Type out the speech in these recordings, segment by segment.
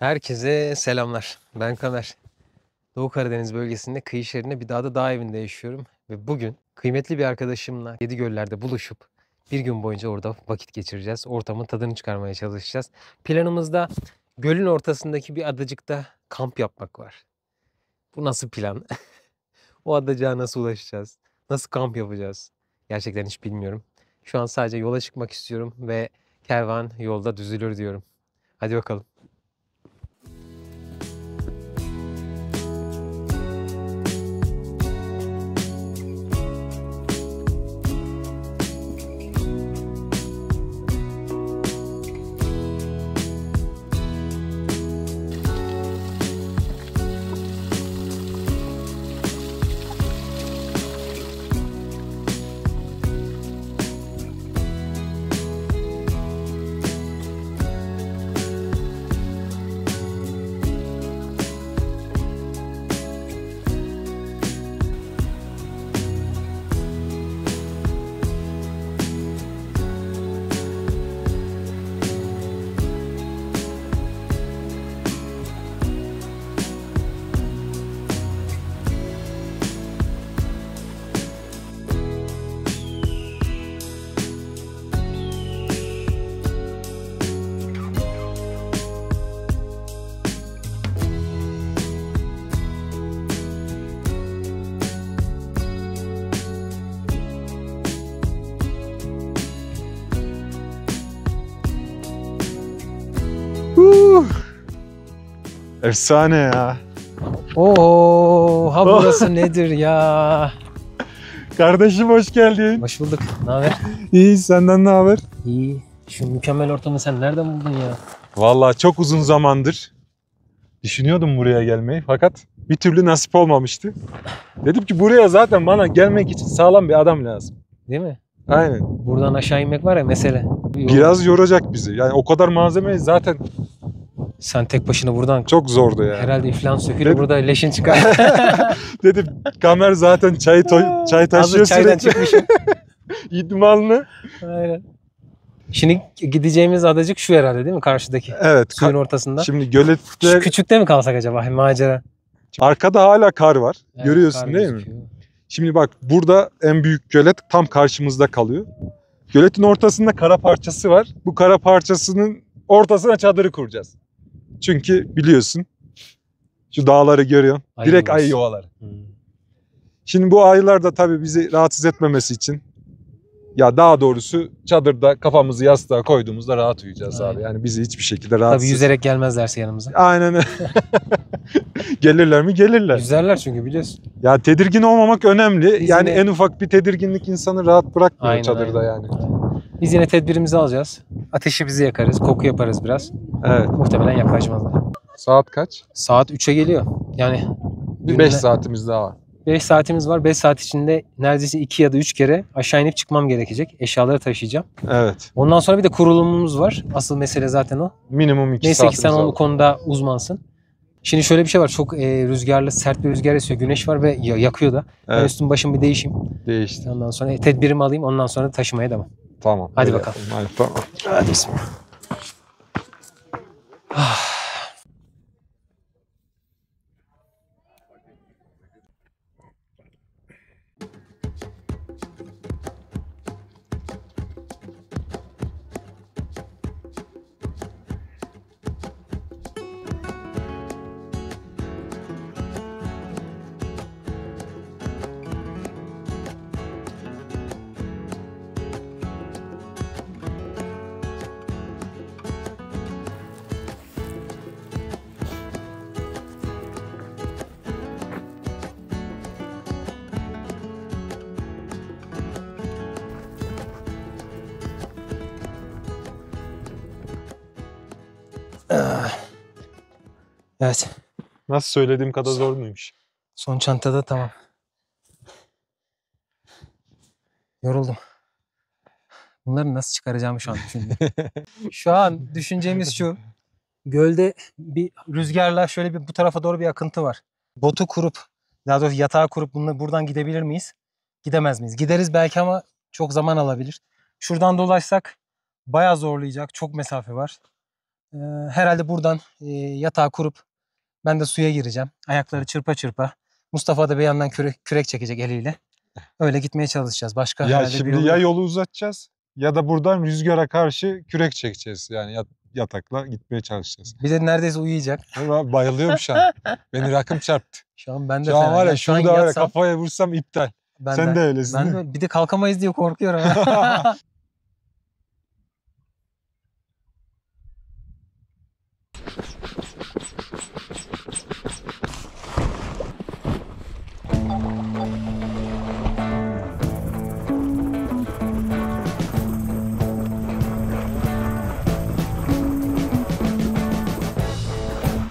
Herkese selamlar. Ben Kamer. Doğu Karadeniz bölgesinde kıyı şehrinde bir dağ evinde yaşıyorum. Ve bugün kıymetli bir arkadaşımla Yedigöller'de buluşup bir gün boyunca orada vakit geçireceğiz. Ortamın tadını çıkarmaya çalışacağız. Planımızda gölün ortasındaki bir adacıkta kamp yapmak var. Bu nasıl plan? O adacığa nasıl ulaşacağız? Nasıl kamp yapacağız? Gerçekten hiç bilmiyorum. Şu an sadece yola çıkmak istiyorum ve kervan yolda düzülür diyorum. Hadi bakalım. Efsane ya. Oo, ha burası nedir ya? Kardeşim hoş geldin. Hoş bulduk. Ne haber? İyi, senden ne haber? İyi. Şu mükemmel ortamı sen nereden buldun ya? Vallahi çok uzun zamandır düşünüyordum buraya gelmeyi fakat bir türlü nasip olmamıştı. Dedim ki buraya zaten bana gelmek için sağlam bir adam lazım. Değil mi? Aynen. Buradan aşağı inmek var ya mesele. Biraz yoracak bizi. Yani o kadar malzemeyi zaten Sen tek başına buradan çok zordu ya. herhalde iflan sökülür Dedim- burada leşin çıkar. Dedim Kamer zaten çay taşıyor Hazır çaydan sürekli. çıkmışım. İdmanlı. Aynen. Şimdi gideceğimiz adacık şu herhalde değil mi? Karşıdaki. Evet. Suyun ortasında. Şimdi Şu gölette küçükte mi kalsak acaba? Macera. arkada hala kar var. Evet, Görüyorsun kar değil mi? gözüküyor. Şimdi bak burada en büyük gölet tam karşımızda kalıyor. Göletin ortasında kara parçası var. Bu kara parçasının ortasına çadırı kuracağız. Çünkü biliyorsun şu dağları görüyorsun. Ayı Direkt yuvası. ayı yuvaları. Hmm. Şimdi bu ayılar da tabii bizi rahatsız etmemesi için ya daha doğrusu çadırda kafamızı yastığa koyduğumuzda rahat uyuyacağız Aynen. abi. Yani bizi hiçbir şekilde rahatsız. Tabii yüzerek gelmezlerse yanımıza. Aynen öyle. Gelirler mi? Gelirler. Yüzerler çünkü biliyorsun. Ya tedirgin olmamak önemli. Biz Yani yine- en ufak bir tedirginlik insanı rahat bırakmıyor Aynen, çadırda aynen. yani. Biz yine tedbirimizi alacağız. Ateşimizi yakarız, koku yaparız biraz. Evet. Muhtemelen yaklaşmazlar. Saat kaç? Saat 3'e geliyor. Yani Bir 5 saatimiz daha var. 5 saatimiz var. 5 saat içinde neredeyse 2 ya da 3 kere aşağı inip çıkmam gerekecek. Eşyaları taşıyacağım. Evet. Ondan sonra bir de kurulumumuz var. Asıl mesele zaten o. Minimum 2 Neyse ki saatimiz sen var. o konuda uzmansın. Şimdi şöyle bir şey var. Çok rüzgarlı, sert bir rüzgar esiyor. Güneş var ve yakıyor da. Ben Evet. üstüm başım bir değişeyim. Değişti. Ondan sonra tedbirimi alayım. Ondan sonra taşımaya devam. Tamam. Hadi öyle bakalım. yapalım. Hadi, tamam. Hadi bismillah. Evet. Nasıl söylediğim kadar zor muymuş? Son çantada tamam. Yoruldum. Bunları nasıl çıkaracağımı şu an düşündüm. Şu an düşüncemiz şu. Gölde bir rüzgarla şöyle bir bu tarafa doğru bir akıntı var. Botu kurup, daha doğrusu yatağı kurup buradan gidebilir miyiz? Gidemez miyiz? Gideriz belki ama çok zaman alabilir. Şuradan dolaşsak bayağı zorlayacak. Çok mesafe var. Herhalde buradan yatağı kurup ben de suya gireceğim. Ayakları çırpa çırpa. Mustafa da bir yandan kürek çekecek eliyle. Öyle gitmeye çalışacağız. Başka Ya herhalde bir şimdi yolu ya yok. yolu uzatacağız ya da buradan rüzgara karşı kürek çekeceğiz. Yani yatakla gitmeye çalışacağız. Bir de neredeyse uyuyacak. Ama bayılıyorum şu an. Beni rakım çarptı. Şu an ben de Şu an fena. var ya Yani şu an şurada var ya yatsam kafaya vursam iptal. ben Sen de öylesin ben değil mi? de bir de kalkamayız diye korkuyorum.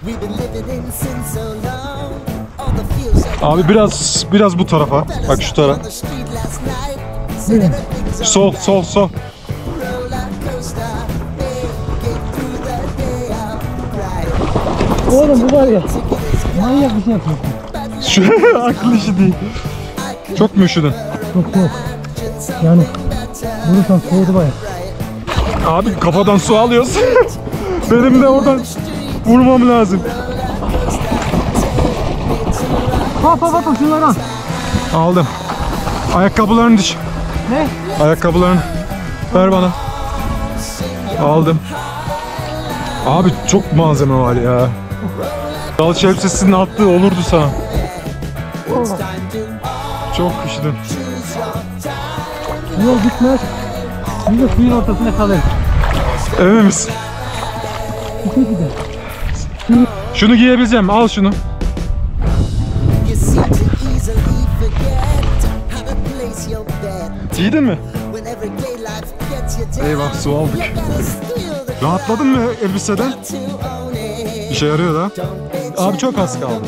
We've been living in sin so long. All the fields are Abi biraz bu tarafa. Bak şu taraf. on the street last night. Sitting at things Sol sol sol. roller coaster. Get through the day out right. Oğlum bu var ya. Manyak bir şey yapıyorsun. Şu akıl işi değil. Çok mu üşüdün? Çok soğuk. Yani vurursan soğudu baya. Abi kafadan su alıyoruz. Benim de oradan vurmam lazım. Hop şunları al. Aldım. Ayakkabılarını düş. Ne? Ayakkabılarını ver bana. Aldım. Abi çok malzeme var ya. Dalış elbisesinin attığı olurdu sana. Çok üşüdüm. Yol gitmez. Biz de suyun ortasında kalırız. Emin misin? Şunu giyebileceğim. Al şunu. You seem to easily forget how to place your bet. Giydin mi? When everyday life gets you down. Eyvah su aldık. You gotta steal the Rahatladın mı elbiseden? to own it. İşe yarıyor da. Don't bet Abi çok az kaldı.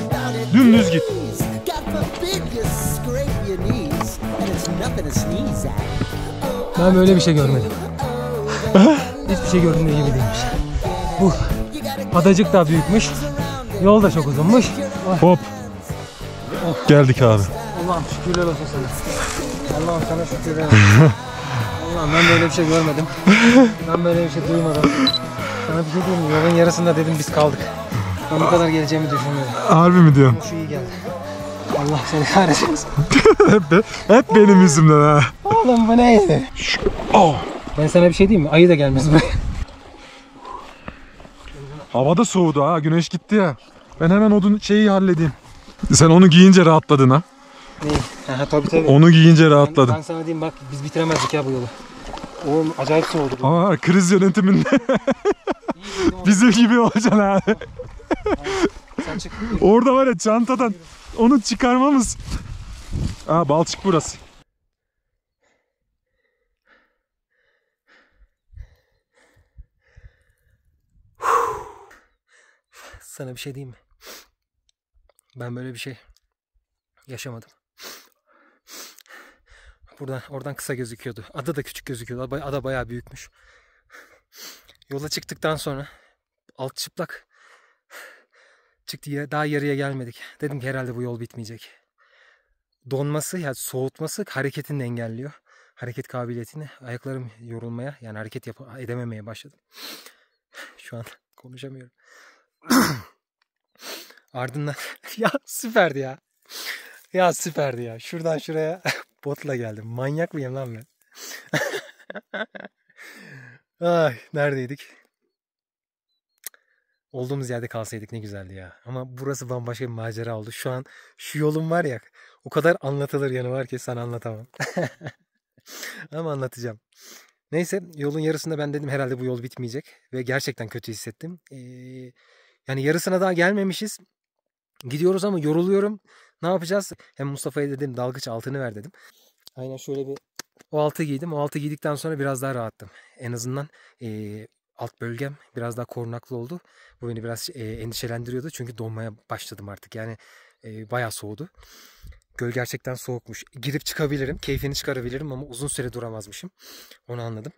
Dümdüz git. God forbid you scrape your knees, and it's nothing to sneeze at. Ben böyle bir şey görmedim. Hiçbir şey gördüğüm gibi değilmiş. Bu adacık da büyükmüş. Yol da çok uzunmuş. Hop. Geldik abi. Allah'ım şükürler olsun sana. Allah'ım sana şükürler olsun. Allah'ım ben böyle bir şey görmedim. Ben böyle bir şey duymadım. Sana bir şey diyeyim mi? Yolun yarısında dedim biz kaldık. Ben bu kadar geleceğimi düşünmüyordum. Harbi mi diyorsun? Şu iyi geldi. Allah seni kahretsin. hep benim yüzümden ha. Oğlum bu neydi? Oh. Ben sana bir şey diyeyim mi? Ayı da gelmez buraya. Havada soğudu ha. Güneş gitti ya. Ben hemen odun şeyi halledeyim. Sen onu giyince rahatladın ha. Neyi? Aha, tabii. Onu giyince rahatladın. Ben sana diyeyim bak biz bitiremezdik ya bu yolu. Oğlum acayip soğudu. bu. Ama kriz yönetiminde İyi dedim, bizim gibi olacaksın ha. sen çık. Orada var ya çantadan onu çıkarmamız. Aa balçık burası. Sana bir şey diyeyim mi? Ben böyle bir şey yaşamadım. Oradan kısa gözüküyordu. Ada da küçük gözüküyordu. Ada bayağı büyükmüş. Yola çıktıktan sonra alt çıplak çıktı ya, daha yarıya gelmedik. Dedim ki herhalde bu yol bitmeyecek. Donması yani soğutması hareketini de engelliyor. Hareket kabiliyetini, ayaklarım yorulmaya yani hareket edememeye başladım. Şu an konuşamıyorum. Ardından ya süperdi ya. Ya süperdi ya. Şuradan şuraya botla geldim. Manyak mıyım lan ben? Ay, neredeydik? Olduğumuz yerde kalsaydık ne güzeldi ya. Ama burası bambaşka bir macera oldu. Şu an şu yolum var ya, o kadar anlatılır yanı var ki sana anlatamam. Ama anlatacağım. Neyse yolun yarısında ben dedim herhalde bu yol bitmeyecek. Ve gerçekten kötü hissettim. Yani yarısına daha gelmemişiz. Gidiyoruz ama yoruluyorum. Ne yapacağız? Hem Mustafa'ya dedim dalgıç altını ver dedim. Aynen şöyle bir o altı giydim. O altı giydikten sonra biraz daha rahattım. En azından alt bölgem biraz daha korunaklı oldu. Bu beni biraz endişelendiriyordu. Çünkü donmaya başladım artık. Yani bayağı soğudu. Göl gerçekten soğukmuş. Girip çıkabilirim. Keyfini çıkarabilirim ama uzun süre duramazmışım. Onu anladım.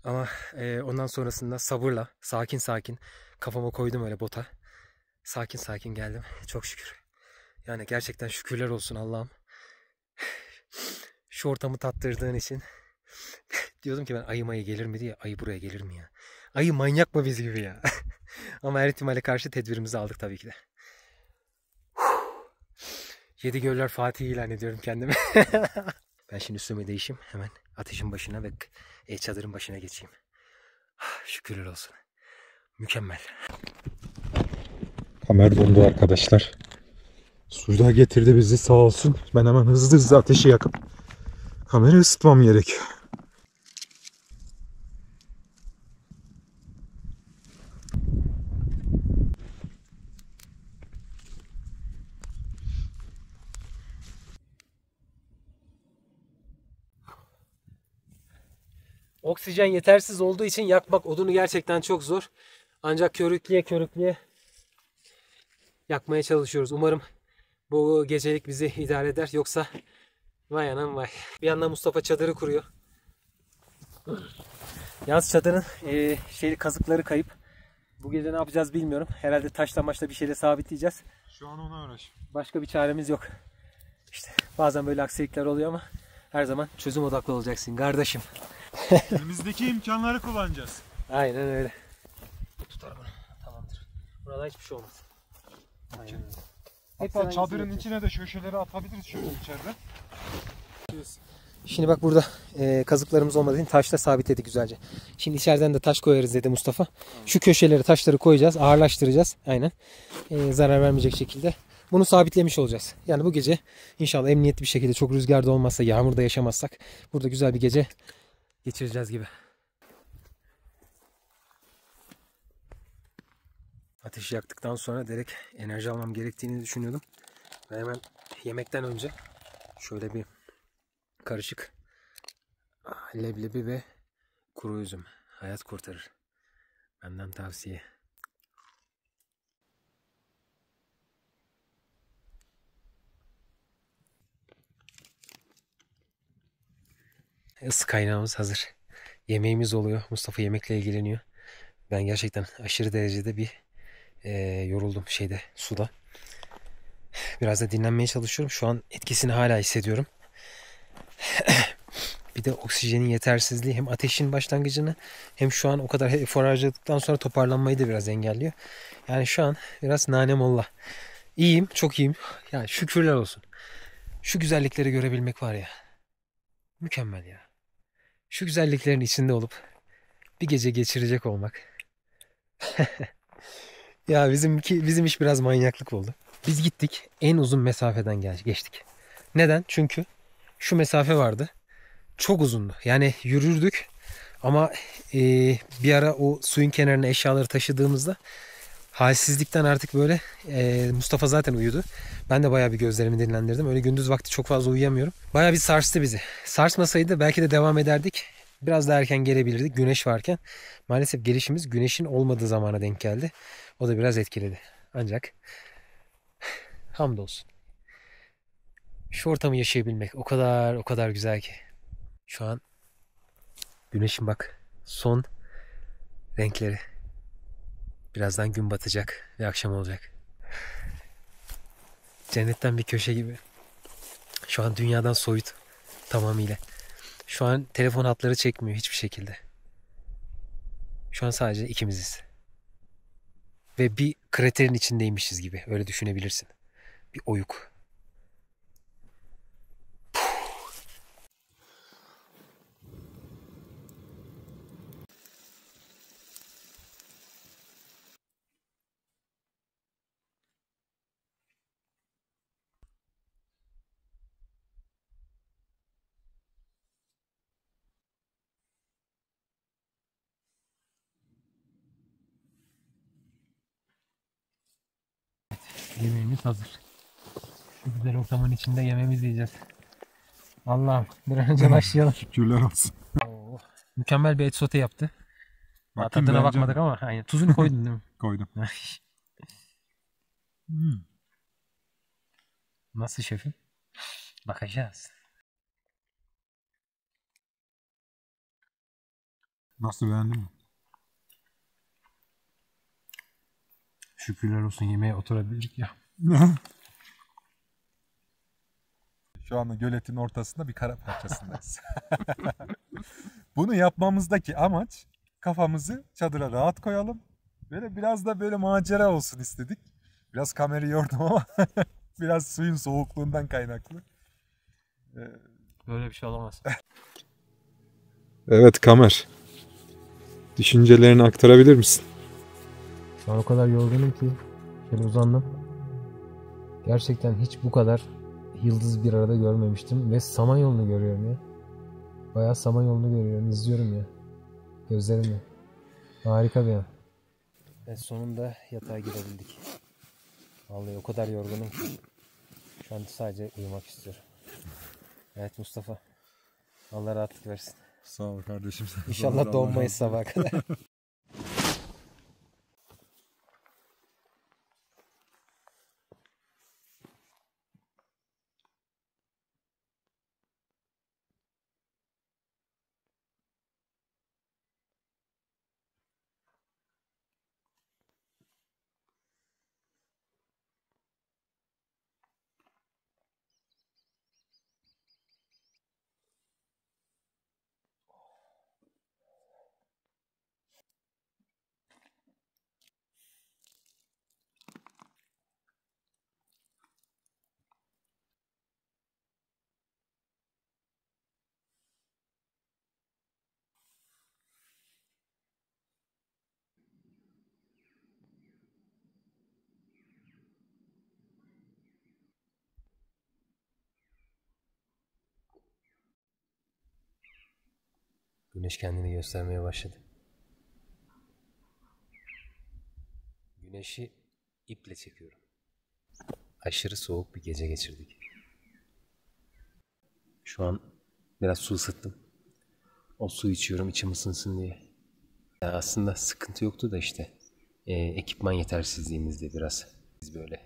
Ama ondan sonrasında sabırla sakin sakin kafama koydum öyle bota. Sakin sakin geldim. Çok şükür. Yani gerçekten şükürler olsun Allah'ım. Şu ortamı tattırdığın için. Diyordum ki ben ayı mayı gelir mi diye. Ayı buraya gelir mi ya? Ayı manyak mı biz gibi ya? Ama her ihtimale karşı tedbirimizi aldık tabii ki de. Yedi Göller Fatih ilan ediyorum kendime. Ben şimdi üstüme değişeyim. Hemen ateşin başına ve çadırın başına geçeyim. Şükürler olsun. Mükemmel. Kamer dondu arkadaşlar. Suda getirdi bizi sağ olsun. Ben hemen hızlı hızlı ateşi yakıp kamerayı ısıtmam gerekiyor. Oksijen yetersiz olduğu için yakmak odunu gerçekten çok zor. Ancak körükleye yakmaya çalışıyoruz. Umarım bu gecelik bizi idare eder. Yoksa vay anam vay. Bir yandan Mustafa çadırı kuruyor. Yalnız çadırın kazıkları kayıp. Bu gece ne yapacağız bilmiyorum. Herhalde taşla maçla bir şeyle sabitleyeceğiz. Şu an ona uğraş. Başka bir çaremiz yok. İşte bazen böyle aksilikler oluyor ama her zaman çözüm odaklı olacaksın kardeşim. Elimizdeki imkanları kullanacağız. Aynen öyle. Tutar bunu. Tamamdır. Burada hiçbir şey olmaz. Aynen öyle. Hatta çadırın içine de köşeleri atabiliriz şöyle içeride. Şimdi bak burada kazıklarımız olmadığı için taşla sabitledik güzelce. Şimdi içeriden de taş koyarız dedi Mustafa. Şu köşelere taşları koyacağız, ağırlaştıracağız. Aynen. Zarar vermeyecek şekilde. Bunu sabitlemiş olacağız. Yani bu gece inşallah emniyetli bir şekilde, çok rüzgarda olmazsa, yağmurda yaşamazsak burada güzel bir gece geçireceğiz gibi. Ateşi yaktıktan sonra direkt enerji almam gerektiğini düşünüyordum. Ve hemen yemekten önce şöyle bir karışık leblebi ve kuru üzüm. Hayat kurtarır. Benden tavsiye. Isı kaynağımız hazır. Yemeğimiz oluyor. Mustafa yemekle ilgileniyor. Ben gerçekten aşırı derecede bir yoruldum suda. Biraz da dinlenmeye çalışıyorum. Şu an etkisini hala hissediyorum. Bir de oksijenin yetersizliği hem ateşin başlangıcını hem şu an o kadar efor harcadıktan sonra toparlanmayı da biraz engelliyor. Yani şu an biraz nanemollah. İyiyim, çok iyiyim. Yani şükürler olsun. Şu güzellikleri görebilmek var ya. Mükemmel ya. Şu güzelliklerin içinde olup bir gece geçirecek olmak. Ya bizim iş biraz manyaklık oldu. Biz gittik, en uzun mesafeden geçtik. Neden? Çünkü şu mesafe vardı. Çok uzundu. Yani yürürdük ama bir ara o suyun kenarına eşyaları taşıdığımızda halsizlikten artık böyle Mustafa zaten uyudu. Ben de bayağı bir gözlerimi dinlendirdim. Öyle gündüz vakti çok fazla uyuyamıyorum. Bayağı bir sarstı bizi. Sarsmasaydı belki de devam ederdik. Biraz daha erken gelebilirdik güneş varken. Maalesef gelişimiz güneşin olmadığı zamana denk geldi. O da biraz etkiledi. Ancak hamdolsun. Şu ortamı yaşayabilmek o kadar güzel ki. Şu an güneşin bak son renkleri. Birazdan gün batacak ve akşam olacak. Cennetten bir köşe gibi. Şu an dünyadan soyut tamamıyla. Şu an telefon hatları çekmiyor hiçbir şekilde. Şu an sadece ikimiziz. Ve bir kraterin içindeymişiz gibi öyle düşünebilirsin. Bir oyuk. Yemeğimiz hazır. Şu güzel ortamın içinde yemeğimizi yiyeceğiz. Allah'ım bir an önce başlayalım. Şükürler olsun. Oo, mükemmel bir et sote yaptı. Bakayım, Tadına beğeneceğim. bakmadık ama aynen. Tuzunu koydun değil mi? Koydum. Nasıl şefim? Bakacağız. Nasıl, beğendin mi? Şükürler olsun yemeğe oturabildik ya. Şu anda göletin ortasında bir kara parçasındayız. Bunu yapmamızdaki amaç kafamızı çadıra rahat koyalım. Böyle biraz da böyle macera olsun istedik. Biraz kamerayı yordum ama biraz suyun soğukluğundan kaynaklı. Böyle bir şey olamaz. Evet Kamer. Düşüncelerini aktarabilir misin? Şu an o kadar yorgunum ki şöyle uzandım. Gerçekten hiç bu kadar yıldız bir arada görmemiştim ve Samanyolu'nu görüyorum ya. Bayağı Samanyolu'nu görüyorum, izliyorum ya. Gözlerimle. Harika bir an. Ve sonunda yatağa girebildik. Vallahi o kadar yorgunum ki. Şu an sadece uyumak istiyorum. Evet Mustafa. Allah rahatlık versin. Sağ ol kardeşim. İnşallah donmayız sabaha kadar. Güneş kendini göstermeye başladı. Güneşi iple çekiyorum. Aşırı soğuk bir gece geçirdik. Şu an biraz su ısıttım. O su içiyorum içim ısınsın diye. Ya aslında sıkıntı yoktu da işte ekipman yetersizliğimizde biraz biz böyle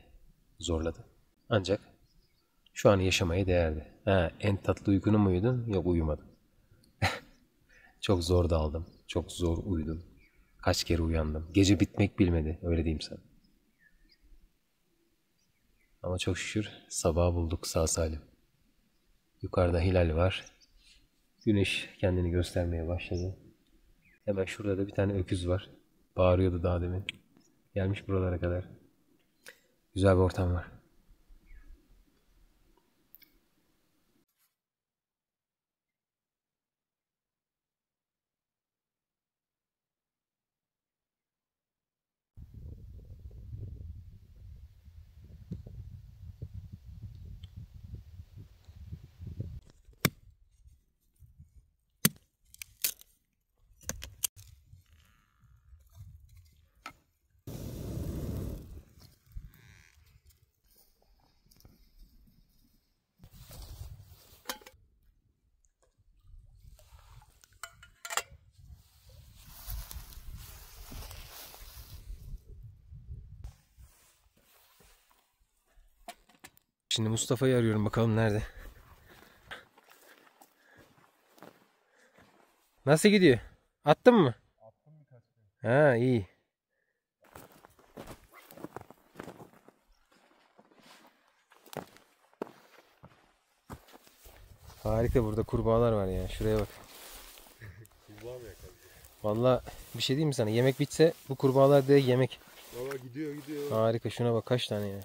zorladı. Ancak şu an yaşamaya değerdi. Ha, en tatlı uykunu mu uyudun? Yok uyumadım. Çok zor daldım. Çok zor uyudum. Kaç kere uyandım. Gece bitmek bilmedi. Öyle diyeyim sana. Ama çok şükür sabahı bulduk sağ salim. Yukarıda hilal var. Güneş kendini göstermeye başladı. Hemen şurada da bir tane öküz var. Bağırıyordu daha demin. Gelmiş buralara kadar. Güzel bir ortam var. Şimdi Mustafa'yı arıyorum bakalım nerede. Nasıl gidiyor? Attın mı? Attım birkaç kere. Ha iyi. Harika burada kurbağalar var ya. Şuraya bak. Kurbağa mı yakaladı? Valla bir şey diyeyim mi sana? Yemek bitse bu kurbağalar direkt yemek. Valla gidiyor. Harika şuna bak kaç tane ya.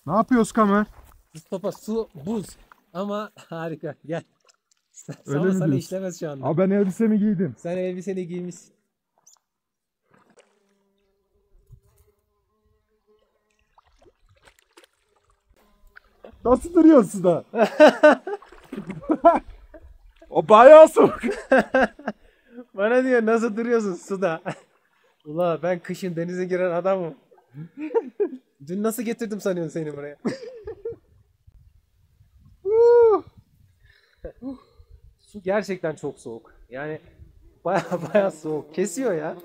Ne yapıyoruz Kamer? Mustafa su buz ama harika gel. Öyle Ama mi sana diyorsun? işlemez şu anda. Abi ben elbisemi giydim. Sen elbiseni giymişsin. Nasıl duruyorsun da? O bayağı soğuk. Bana diyor nasıl duruyorsun suda? Ula ben kışın denize giren adamım. Dün nasıl getirdim sanıyorsun seni buraya? Su gerçekten çok soğuk. Yani baya soğuk. Kesiyor ya.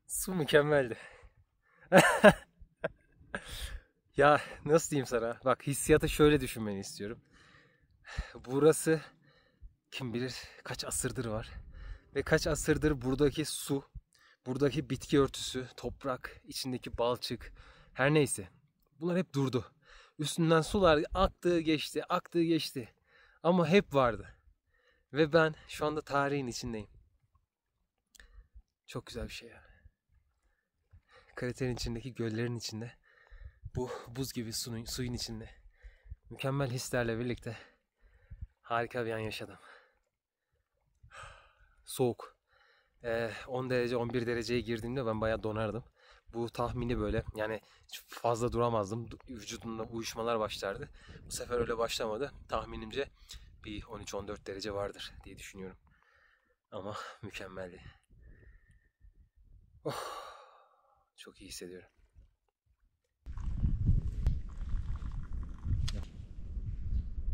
Su mükemmeldi. Ya nasıl diyeyim sana? Bak hissiyatı şöyle düşünmeni istiyorum. Burası kim bilir kaç asırdır var. Ve kaç asırdır buradaki su, buradaki bitki örtüsü, toprak, içindeki balçık, her neyse. Bunlar hep durdu. Üstünden sular aktığı geçti, aktığı geçti. Ama hep vardı. Ve ben şu anda tarihin içindeyim. Çok güzel bir şey ya. Kraterin içindeki göllerin içinde. Bu buz gibi suyun içinde. Mükemmel hislerle birlikte harika bir an yaşadım. Soğuk. 10 derece 11 dereceye girdiğimde ben bayağı donardım. Bu tahmini böyle yani fazla duramazdım. Vücudumda uyuşmalar başlardı. Bu sefer öyle başlamadı. Tahminimce bir 13-14 derece vardır diye düşünüyorum. Ama mükemmeldi. Oh, çok iyi hissediyorum.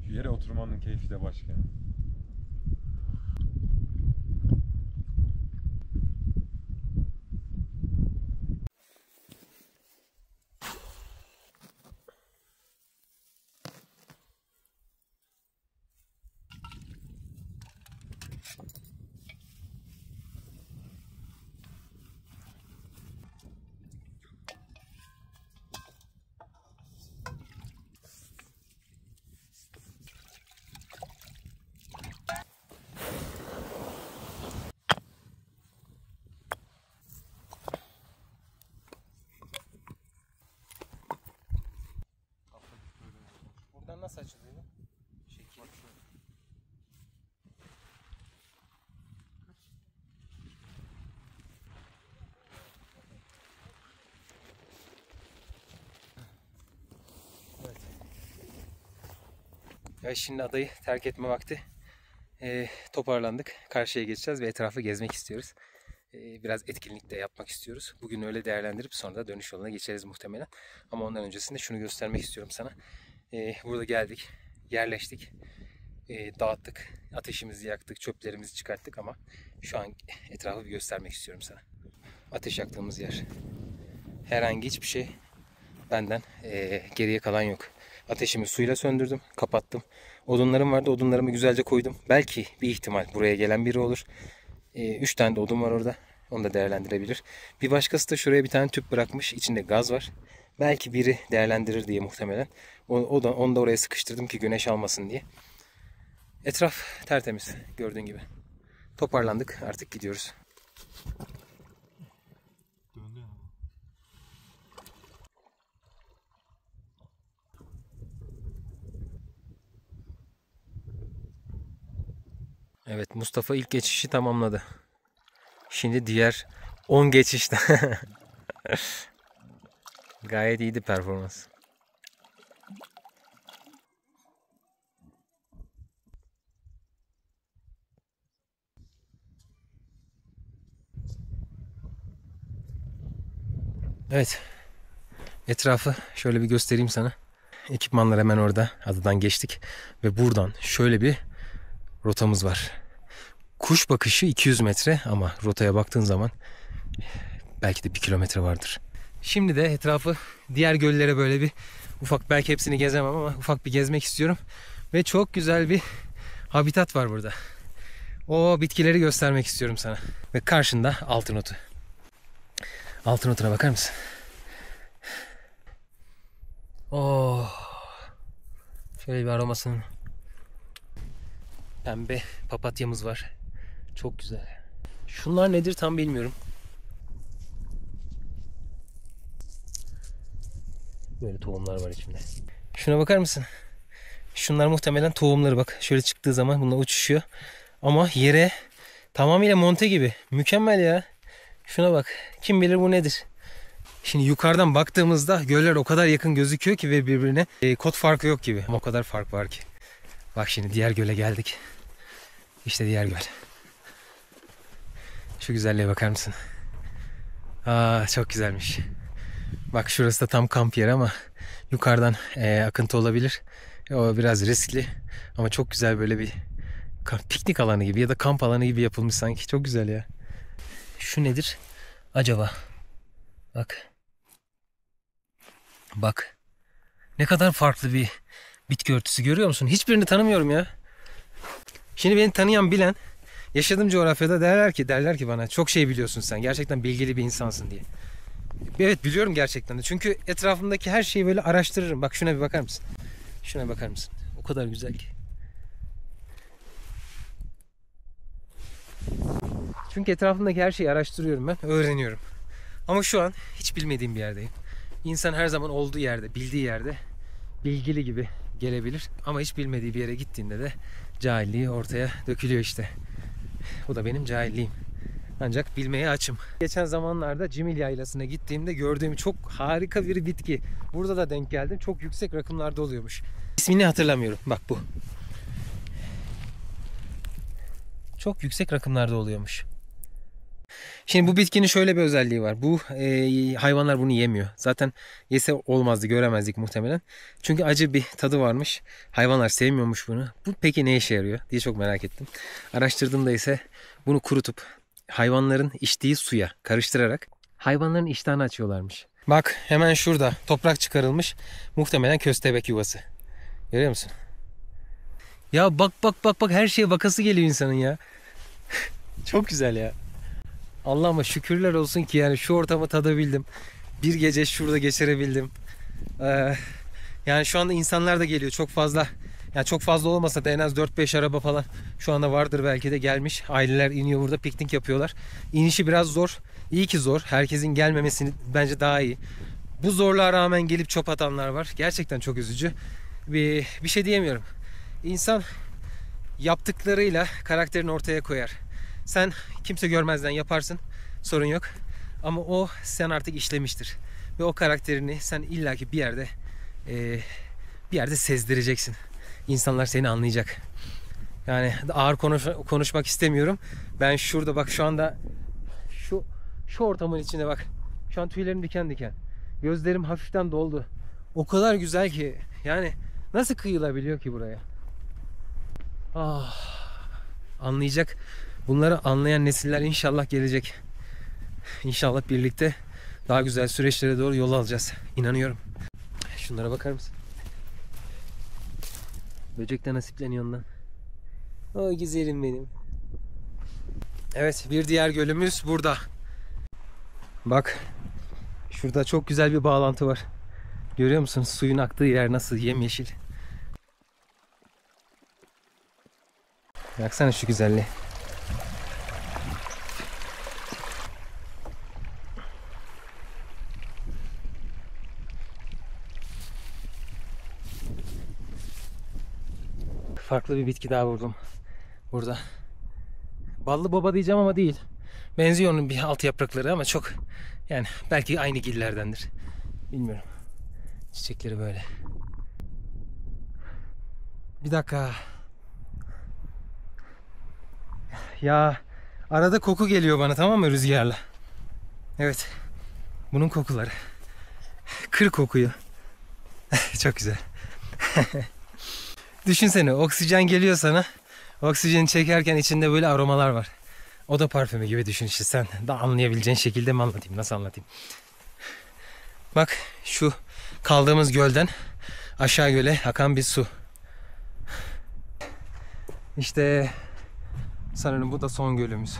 Şu yere oturmanın keyfi de başka. Buradan nasıl açılıyor? Evet. Ya şimdi adayı terk etme vakti. Toparlandık. Karşıya geçeceğiz ve etrafı gezmek istiyoruz. Biraz etkinlik de yapmak istiyoruz. Bugün öyle değerlendirip sonra da dönüş yoluna geçeriz muhtemelen. Ama ondan öncesinde şunu göstermek istiyorum sana. Burada geldik, yerleştik, dağıttık, ateşimizi yaktık, çöplerimizi çıkarttık ama şu an etrafı bir göstermek istiyorum sana. Ateş yaktığımız yer. Herhangi hiçbir şey benden geriye kalan yok. Ateşimi suyla söndürdüm, kapattım. Odunlarım vardı, odunlarımı güzelce koydum. Belki bir ihtimal buraya gelen biri olur. 3 tane de odun var orada. Onu da değerlendirebilir. Bir başkası da şuraya bir tane tüp bırakmış. İçinde gaz var. Belki biri değerlendirir diye muhtemelen. Onu da oraya sıkıştırdım ki güneş almasın diye. Etraf tertemiz gördüğün gibi. Toparlandık. Artık gidiyoruz. Evet, Mustafa ilk geçişi tamamladı. Şimdi diğer 10 geçişte. Gayet iyiydi performans. Evet. Etrafı şöyle bir göstereyim sana. Ekipmanlar hemen orada. Adadan geçtik. Ve buradan şöyle bir rotamız var. Kuş bakışı 200 metre ama rotaya baktığın zaman belki de 1 kilometre vardır. Şimdi de etrafı diğer göllere böyle bir ufak, belki hepsini gezemem ama ufak bir gezmek istiyorum. Ve çok güzel bir habitat var burada. O bitkileri göstermek istiyorum sana. Ve karşında Altınotu. Altınotuna bakar mısın? Oh. Şöyle bir aromasının. Pembe papatyamız var. Çok güzel. Şunlar nedir tam bilmiyorum. Böyle tohumlar var içinde. Şuna bakar mısın? Şunlar muhtemelen tohumları, bak. Şöyle çıktığı zaman bunlar uçuşuyor. Ama yere tamamıyla monte gibi. Mükemmel ya. Şuna bak. Kim bilir bu nedir? Şimdi yukarıdan baktığımızda göller o kadar yakın gözüküyor ki ve birbirine kod farkı yok gibi. Ama o kadar fark var ki. Bak şimdi diğer göle geldik. İşte diğer göl. Şu güzelliğe bakar mısın? Aa, çok güzelmiş. Bak şurası da tam kamp yeri ama yukarıdan akıntı olabilir. O biraz riskli ama çok güzel, böyle bir piknik alanı gibi ya da kamp alanı gibi yapılmış sanki. Çok güzel ya. Şu nedir acaba? Bak. Bak. Ne kadar farklı bir bitki örtüsü, görüyor musun? Hiçbirini tanımıyorum ya. Şimdi beni tanıyan, bilen, yaşadığım coğrafyada derler ki bana çok şey biliyorsun sen. Gerçekten bilgili bir insansın diye. Evet, biliyorum gerçekten de. Çünkü etrafımdaki her şeyi böyle araştırırım. Bak şuna bir bakar mısın? Şuna bakar mısın? O kadar güzel ki. Çünkü etrafımdaki her şeyi araştırıyorum ben. Öğreniyorum. Ama şu an hiç bilmediğim bir yerdeyim. İnsan her zaman olduğu yerde, bildiği yerde bilgili gibi gelebilir. Ama hiç bilmediği bir yere gittiğinde de cahilliği ortaya dökülüyor işte. Bu da benim cahilliğim. Ancak bilmeye açım. Geçen zamanlarda Cimil Yaylası'na gittiğimde gördüğüm çok harika bir bitki. Burada da denk geldim. Çok yüksek rakımlarda oluyormuş. İsmini hatırlamıyorum. Bak bu. Çok yüksek rakımlarda oluyormuş. Şimdi bu bitkinin şöyle bir özelliği var. Bu hayvanlar bunu yemiyor. Zaten yese olmazdı, göremezdik muhtemelen. Çünkü acı bir tadı varmış. Hayvanlar sevmiyormuş bunu. Bu peki ne işe yarıyor diye çok merak ettim. Araştırdığımda ise bunu kurutup hayvanların içtiği suya karıştırarak hayvanların iştahını açıyorlarmış. Bak hemen şurada toprak çıkarılmış. Muhtemelen köstebek yuvası. Görüyor musun? Ya bak her şeye bakası geliyor insanın ya. Çok güzel ya. Allah'ıma şükürler olsun ki yani şu ortamı tadabildim. Bir gece şurada geçirebildim. Yani şu anda insanlar da geliyor çok fazla. Yani çok fazla olmasa da en az 4-5 araba falan şu anda vardır belki de gelmiş. Aileler iniyor, burada piknik yapıyorlar. İnişi biraz zor. İyi ki zor. Herkesin gelmemesini bence daha iyi. Bu zorluğa rağmen gelip çöp atanlar var. Gerçekten çok üzücü. Bir şey diyemiyorum. İnsan yaptıklarıyla karakterini ortaya koyar. Sen kimse görmezden yaparsın. Sorun yok. Ama o sen artık işlemiştir. Ve o karakterini sen illaki bir yerde sezdireceksin. İnsanlar seni anlayacak. Yani ağır konuşmak istemiyorum. Ben şurada bak şu anda şu ortamın içinde bak. Şu an tüylerim diken diken. Gözlerim hafiften doldu. O kadar güzel ki. Yani nasıl kıyılabiliyor ki buraya? Ah, anlayacak. Bunları anlayan nesiller inşallah gelecek. İnşallah birlikte daha güzel süreçlere doğru yol alacağız. İnanıyorum. Şunlara bakar mısın? Böcekten nasipleniyor ondan. O güzelim benim. Evet, bir diğer gölümüz burada. Bak. Şurada çok güzel bir bağlantı var. Görüyor musun? Suyun aktığı yer nasıl yemyeşil. Baksana şu güzelliğe. Farklı bir bitki daha buldum. Burada. Ballı baba diyeceğim ama değil. Benziyor onun bir alt yaprakları ama çok, yani belki aynı gillerdendir. Bilmiyorum. Çiçekleri böyle. Bir dakika. Ya arada koku geliyor bana, tamam mı, rüzgarla. Evet. Bunun kokuları. Kır kokuyor. Çok güzel. Düşünsene, oksijen geliyor sana. Oksijeni çekerken içinde böyle aromalar var. O da parfümü gibi düşün işte, sen da anlayabileceğin şekilde mi anlatayım? Nasıl anlatayım? Bak şu kaldığımız gölden aşağı göle akan bir su. İşte sanırım bu da son gölümüz.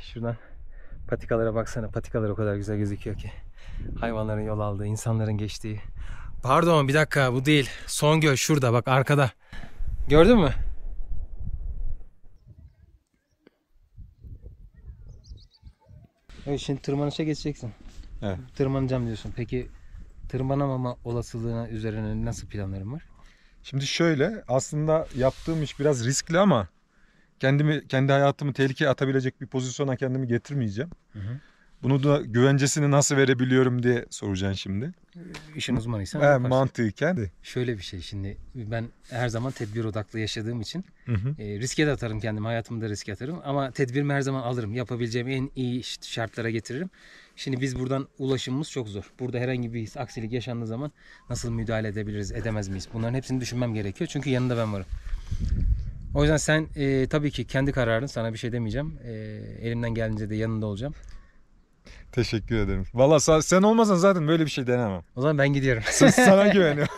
Şuradan patikalara baksana. Patikalar o kadar güzel gözüküyor ki. Hayvanların yol aldığı, insanların geçtiği. Pardon, bir dakika, bu değil. Son göl şurada bak, arkada. Gördün mü? Evet, şimdi tırmanışa geçeceksin. Evet. Tırmanacağım diyorsun. Peki tırmanamama olasılığına üzerine nasıl planların var? Şimdi şöyle, aslında yaptığım iş biraz riskli ama kendi hayatımı tehlikeye atabilecek bir pozisyona kendimi getirmeyeceğim. Hı hı. Bunu da güvencesini nasıl verebiliyorum diye soracaksın şimdi. İşin uzmanıysan Evet, mantıken. Şöyle bir şey, şimdi ben her zaman tedbir odaklı yaşadığım için Hı hı. riske de atarım kendimi, hayatımı da riske atarım ama tedbirimi her zaman alırım. Yapabileceğim en iyi şartlara getiririm. Şimdi biz buradan ulaşımımız çok zor. Burada herhangi bir aksilik yaşandığı zaman nasıl müdahale edebiliriz, edemez miyiz? Bunların hepsini düşünmem gerekiyor çünkü yanında ben varım. O yüzden sen tabii ki kendi kararın, sana bir şey demeyeceğim. Elimden geldiğince de yanında olacağım. Teşekkür ederim. Valla sen olmasan zaten böyle bir şey denemem. O zaman ben gidiyorum. Sana güveniyorum.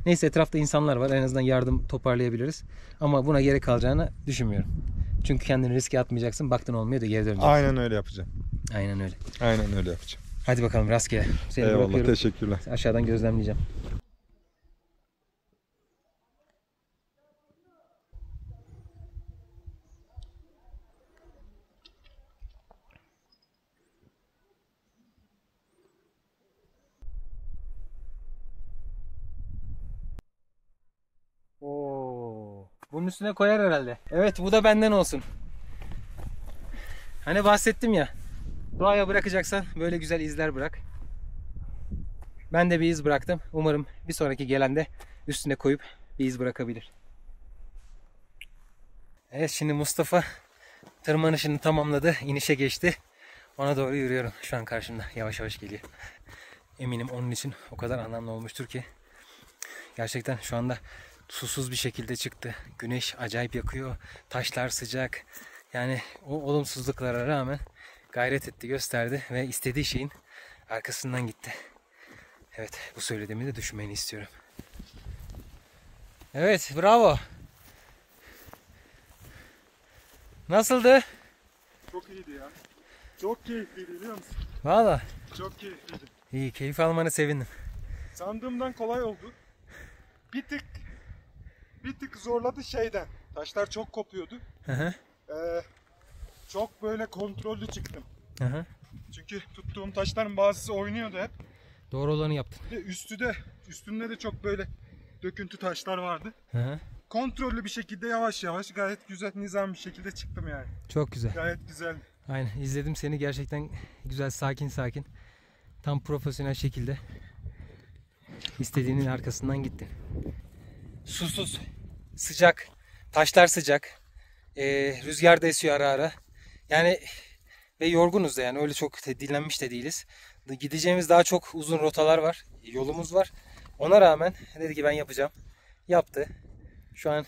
Neyse, etrafta insanlar var. En azından yardım toparlayabiliriz. Ama buna gerek kalacağını düşünmüyorum. Çünkü kendini riske atmayacaksın. Baktın olmuyor da geri döneceksin. Aynen öyle yapacağım. Aynen öyle. Aynen öyle yapacağım. Hadi bakalım, rastgele. Seni Eyvallah, bırakıyorum. teşekkürler. Aşağıdan gözlemleyeceğim. Oo, bunun üstüne koyar herhalde. Evet, bu da benden olsun. Hani bahsettim ya. Doğaya bırakacaksan böyle güzel izler bırak. Ben de bir iz bıraktım. Umarım bir sonraki gelen de üstüne koyup bir iz bırakabilir. Evet, şimdi Mustafa tırmanışını tamamladı. İnişe geçti. Ona doğru yürüyorum. Şu an karşımda. Yavaş yavaş geliyor. Eminim onun için o kadar anlamlı olmuştur ki. Gerçekten şu anda susuz bir şekilde çıktı. Güneş acayip yakıyor. Taşlar sıcak. Yani o olumsuzluklara rağmen gayret etti, gösterdi ve istediği şeyin arkasından gitti. Evet, bu söylediğimi de düşünmeni istiyorum. Evet, bravo. Nasıldı? Çok iyiydi ya. Çok keyifliydi, biliyor musun? Valla. Çok keyifliydi. İyi, keyif almanı sevindim. Sandığımdan kolay oldu. Bir tık zorladı şeyden. Taşlar çok kopuyordu. Hı hı. Çok böyle kontrollü çıktım. Hı hı. Çünkü tuttuğum taşların bazısı oynuyordu hep. Doğru olanı yaptın. Ve üstünde de çok böyle döküntü taşlar vardı. Hı hı. Kontrollü bir şekilde yavaş yavaş gayet güzel, nizam bir şekilde çıktım yani. Çok güzel. Gayet güzel. Aynen, izledim seni, gerçekten güzel, sakin sakin. Tam profesyonel şekilde istediğinin arkasından gittin. Susuz, sıcak, taşlar sıcak, rüzgar da esiyor ara ara. Yani ve yorgunuz da, yani öyle çok dinlenmiş de değiliz. Gideceğimiz daha çok uzun rotalar var, yolumuz var. Ona rağmen dedi ki ben yapacağım. Yaptı. Şu an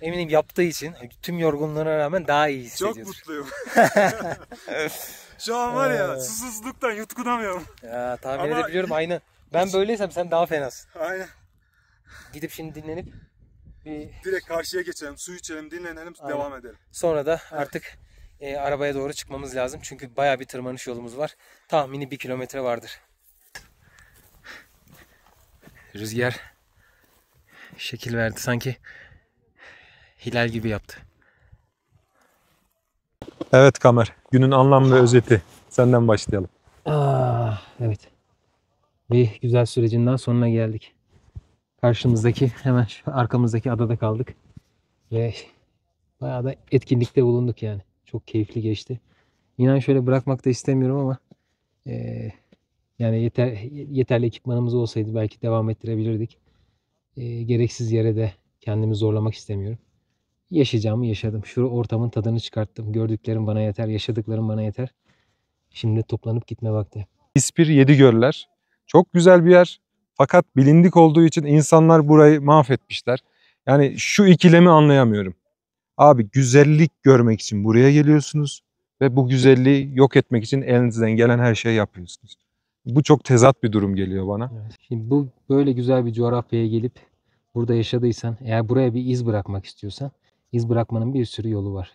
eminim yaptığı için tüm yorgunluğuna rağmen daha iyi hissediyordur. Çok mutluyum. Şu an var ya, susuzluktan yutkunamıyorum. Ya, tahmin Ama- edebiliyorum, aynı. Ben böyleysem sen daha fenasın. Aynen. Gidip şimdi dinlenip bir Direkt karşıya geçelim, su içelim, dinlenelim, Aynen. devam edelim. sonra da artık arabaya doğru çıkmamız lazım. Çünkü bayağı bir tırmanış yolumuz var. Tahmini 1 kilometre vardır. Rüzgar şekil verdi. Sanki hilal gibi yaptı. Evet Kamer, günün anlam ve özeti. Senden başlayalım. Evet. Bir güzel sürecin daha sonuna geldik. Karşımızdaki, hemen şu arkamızdaki adada kaldık. Ve bayağı da etkinlikte bulunduk yani. Çok keyifli geçti. İnan şöyle bırakmak da istemiyorum ama yani yeterli ekipmanımız olsaydı belki devam ettirebilirdik. Gereksiz yere de kendimi zorlamak istemiyorum. Yaşayacağımı yaşadım. Şu ortamın tadını çıkarttım. Gördüklerim bana yeter, yaşadıklarım bana yeter. Şimdi toplanıp gitme vakti. İspir Yedigöller. Çok güzel bir yer. Fakat bilindik olduğu için insanlar burayı mahvetmişler. Yani şu ikilemi anlayamıyorum. Abi, güzellik görmek için buraya geliyorsunuz ve bu güzelliği yok etmek için elinizden gelen her şeyi yapıyorsunuz. Bu çok tezat bir durum geliyor bana. Evet. Şimdi bu böyle güzel bir coğrafyaya gelip burada yaşadıysan, eğer buraya bir iz bırakmak istiyorsan, iz bırakmanın bir sürü yolu var.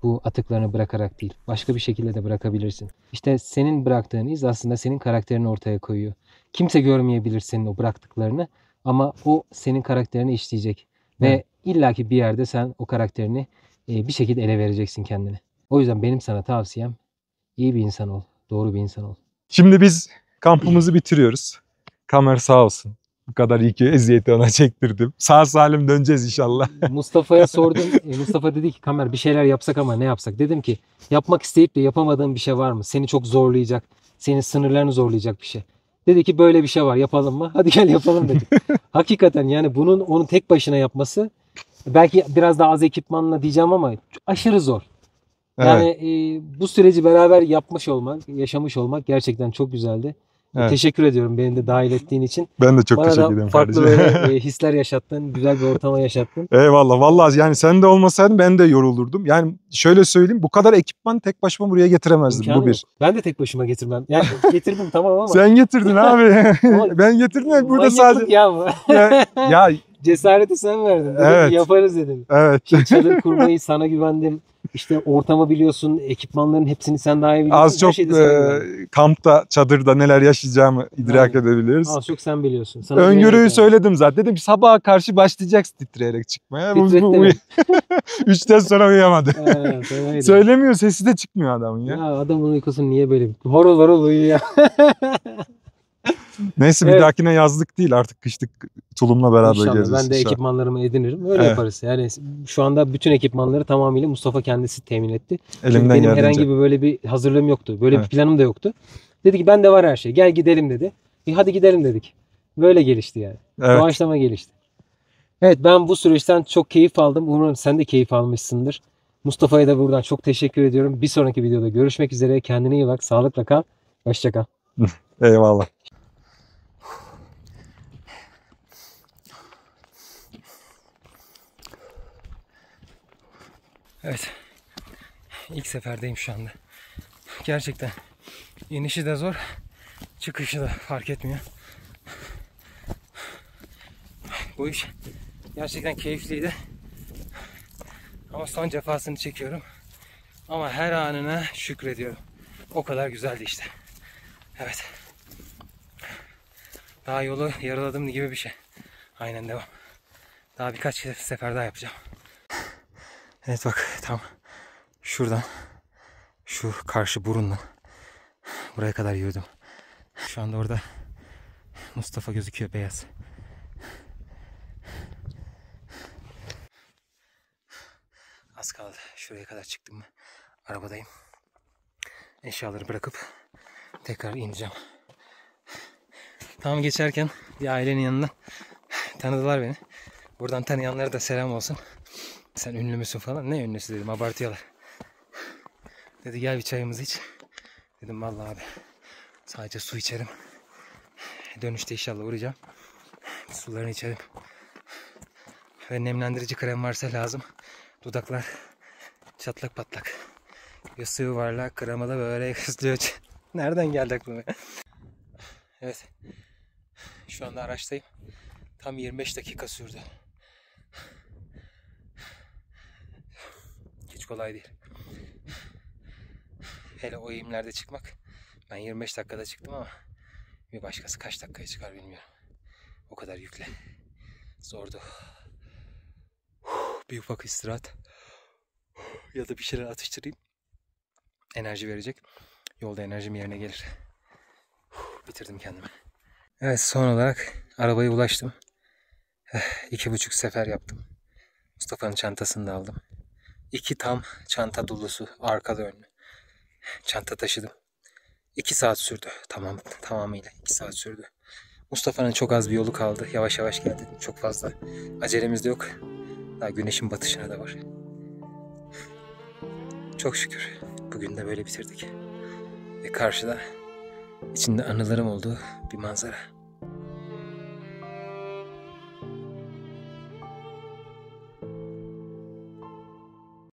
Bu atıklarını bırakarak değil, başka bir şekilde de bırakabilirsin. İşte senin bıraktığın iz aslında senin karakterini ortaya koyuyor. Kimse görmeyebilir senin o bıraktıklarını ama o senin karakterini işleyecek. Ve illaki bir yerde sen o karakterini bir şekilde ele vereceksin kendine. O yüzden benim sana tavsiyem, iyi bir insan ol, doğru bir insan ol. Şimdi biz kampımızı bitiriyoruz. Kamer sağ olsun. kadar iyi ki eziyeti ona çektirdim. Sağ salim döneceğiz inşallah. Mustafa'ya sordum. Mustafa dedi ki Kamer bir şeyler yapsak ama ne yapsak? Dedim ki yapmak isteyip de yapamadığın bir şey var mı? Seni çok zorlayacak, senin sınırlarını zorlayacak bir şey. Dedi ki böyle bir şey var, yapalım mı? Hadi gel yapalım dedik. Hakikaten yani bunun onu tek başına yapması belki biraz daha az ekipmanla diyeceğim ama aşırı zor. Yani bu süreci beraber yapmış olmak, yaşamış olmak gerçekten çok güzeldi. Evet. Teşekkür ediyorum beni de dahil ettiğin için. Ben de çok Bana teşekkür da ederim farklı kardeşim. böyle hisler yaşattın, güzel bir ortama yaşattın. Eyvallah. Vallahi yani sen de olmasaydın ben de yorulurdum. Yani şöyle söyleyeyim, bu kadar ekipman tek başıma buraya getiremezdim. İmkanı Bu bir. yok. Ben de tek başıma getirmem. Yani getirdim tamam ama Sen getirdin abi. Ama Ben getirdim. Burada manyaklık sadece ya bu. ya Cesareti sen verdin. Dedim ki Evet. yaparız dedim. evet. Çadır kurmayı sana güvendim. İşte ortamı biliyorsun, ekipmanların hepsini sen daha iyi biliyorsun. Az Her çok şeyde sana güvendim. kampta, çadırda neler yaşayacağımı idrak Aynen. edebiliriz. Az çok sen biliyorsun. Sana Öngörüyü güvenerek yani. söyledim zaten. Dedim ki sabaha karşı başlayacaksın titreyerek çıkmaya. Titretti mi? 3'ten sonra uyuyamadı. Evet, öyleydi. Söylemiyor, sesi de çıkmıyor adamın ya. Ya adamın uykusu niye böyle? Horul horul uyuyor. Neyse bir Evet. dahakine yazlık değil artık kışlık tulumla beraber İnşallah gezeriz. ben de inşallah. ekipmanlarımı edinirim. Öyle Evet. yaparız. Yani şu anda bütün ekipmanları tamamıyla Mustafa kendisi temin etti. Çünkü Elimden benim geldiğince. herhangi bir böyle bir hazırlığım yoktu. Böyle Evet. bir planım da yoktu. Dedi ki bende var her şey. Gel gidelim dedi. Hadi gidelim dedik. Böyle gelişti yani. Evet. Doğaçlama gelişti. Evet ben bu süreçten çok keyif aldım. Umarım sen de keyif almışsındır. Mustafa'ya da buradan çok teşekkür ediyorum. Bir sonraki videoda görüşmek üzere. Kendine iyi bak. Sağlıkla kal. Hoşça kal. Eyvallah. Evet. İlk seferdeyim şu anda. Gerçekten inişi de zor. Çıkışı da fark etmiyor. Bu iş gerçekten keyifliydi. Ama son cefasını çekiyorum. Ama her anına şükrediyorum. O kadar güzeldi işte. Evet. Daha yolu yarıladım gibi bir şey. Aynen devam. Daha birkaç sefer daha yapacağım. Evet bak tam şuradan şu karşı burundan buraya kadar yürüdüm. Şu anda orada Mustafa gözüküyor beyaz. Az kaldı. Şuraya kadar çıktım mı? Arabadayım. Eşyaları bırakıp tekrar ineceğim. Tam geçerken bir ailenin yanından tanıdılar beni. Buradan tanıyanlara da selam olsun. Sen ünlü müsün falan. Ne ünlüsü dedim, abartıyorlar. Dedi gel bir çayımızı iç. Dedim vallahi abi sadece su içerim. Dönüşte inşallah uğrayacağım. Sularını içerim. Ve nemlendirici krem varsa lazım. Dudaklar çatlak patlak. Göğsü yuvarlak, krema da böyle kızlıyor. Nereden geldi aklıma? Evet. Şu anda araçtayım. Tam 25 dakika sürdü. Hiç kolay değil. Hele o eğimlerde çıkmak. Ben 25 dakikada çıktım ama bir başkası kaç dakikaya çıkar bilmiyorum. O kadar yükle. Zordu. Bir ufak istirahat. Ya da bir şeyler atıştırayım. Enerji verecek. Yolda enerjim yerine gelir. Bitirdim kendimi. Evet son olarak arabaya ulaştım. 2,5 sefer yaptım. Mustafa'nın çantasını da aldım. 2 tam çanta dolusu arkalı önlü. Çanta taşıdım. 2 saat sürdü. Tamamıyla 2 saat sürdü. Mustafa'nın çok az bir yolu kaldı. Yavaş yavaş geldi. Çok fazla acelemiz de yok. Daha güneşin batışına da var. Çok şükür. Bugün de böyle bitirdik. Ve karşıda içinde anılarım olduğu bir manzara.